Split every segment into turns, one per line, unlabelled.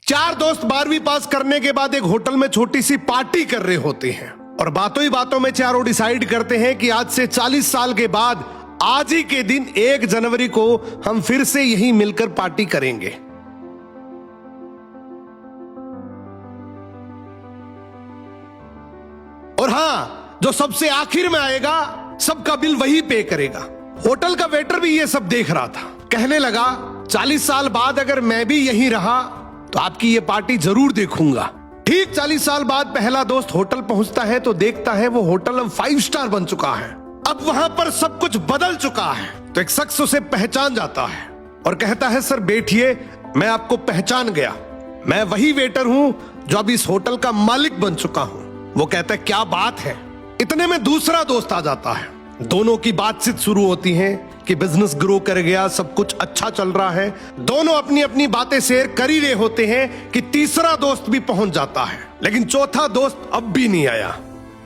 चार दोस्त 12वीं पास करने के बाद एक होटल में छोटी सी पार्टी कर रहे होते हैं और बातों ही बातों में चारों डिसाइड करते हैं कि आज से 40 साल के बाद आज ही के दिन 1 जनवरी को हम फिर से यहीं मिलकर पार्टी करेंगे। और हां, जो सबसे आखिर में आएगा सबका बिल वही पे करेगा। होटल का वेटर भी ये सब देख रहा था। कहने लगा 40 साल बाद अगर मैं भी यहीं रहा तो आपकी ये पार्टी जरूर देखूंगा। ठीक 40 साल बाद पहला दोस्त होटल पहुंचता है तो देखता है वो होटल अब 5 स्टार बन चुका है। अब वहां पर सब कुछ बदल चुका है। तो एक शख्स उसे पहचान जाता है और कहता है सर बैठिए, मैं आपको पहचान गया, मैं वही वेटर हूं जो अब इस होटल का मालिक बन चुका हूं। वो कहता है क्या बात है। इतने में दूसरा दोस्त आ जाता है। दोनों की बातचीत शुरू होती है कि बिजनेस ग्रो कर गया, सब कुछ अच्छा चल रहा है। दोनों अपनी अपनी बातें शेयर कर ही रहे होते हैं कि तीसरा दोस्त भी पहुंच जाता है, लेकिन चौथा दोस्त अब भी नहीं आया।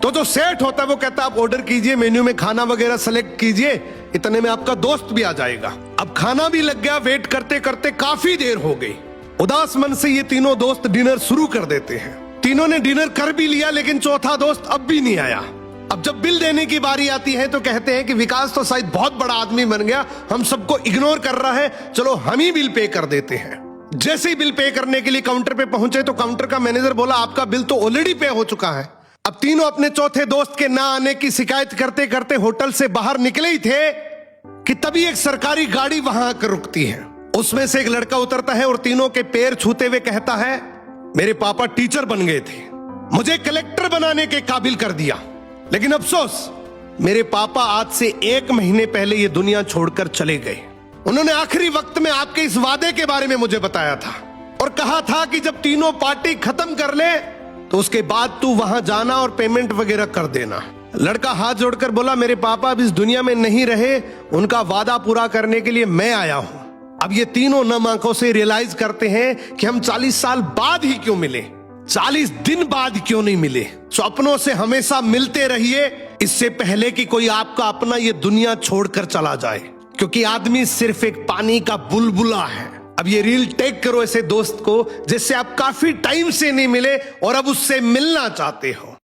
तो जो सेठ होता है वो कहता है आप ऑर्डर कीजिए, मेन्यू में खाना वगैरह सेलेक्ट कीजिए, इतने में आपका दोस्त भी आ जाएगा। अब खाना भी लग गया। वेट करते करते काफी देर हो गई। उदास मन से ये तीनों दोस्त डिनर शुरू कर देते हैं। तीनों ने डिनर कर भी लिया, लेकिन चौथा दोस्त अब भी नहीं आया। अब जब बिल देने की बारी आती है तो कहते हैं कि विकास तो शायद बहुत बड़ा आदमी बन गया, हम सबको इग्नोर कर रहा है, चलो हम ही बिल पे कर देते हैं। जैसे ही बिल पे करने के लिए काउंटर पे पहुंचे तो काउंटर का मैनेजर बोला आपका बिल तो ऑलरेडी पे हो चुका है। अब तीनों अपने चौथे दोस्त के ना आने की शिकायत करते करते होटल से बाहर निकले ही थे कि तभी एक सरकारी गाड़ी वहां आकर रुकती है। उसमें से एक लड़का उतरता है और तीनों के पैर छूते हुए कहता है मेरे पापा टीचर बन गए थे, मुझे कलेक्टर बनाने के काबिल कर दिया, लेकिन अफसोस मेरे पापा आज से 1 महीने पहले ये दुनिया छोड़कर चले गए। उन्होंने आखिरी वक्त में आपके इस वादे के बारे में मुझे बताया था और कहा था कि जब तीनों पार्टी खत्म कर ले तो उसके बाद तू वहां जाना और पेमेंट वगैरह कर देना। लड़का हाथ जोड़कर बोला मेरे पापा अब इस दुनिया में नहीं रहे, उनका वादा पूरा करने के लिए मैं आया हूं। अब ये तीनों नम आंखों से रियलाइज करते हैं कि हम 40 साल बाद ही क्यों मिले, 40 दिन बाद क्यों नहीं मिले। स्वप्नों से हमेशा मिलते रहिए, इससे पहले कि कोई आपका अपना ये दुनिया छोड़कर चला जाए, क्योंकि आदमी सिर्फ एक पानी का बुलबुला है। अब ये रील टैग करो ऐसे दोस्त को जिससे आप काफी टाइम से नहीं मिले और अब उससे मिलना चाहते हो।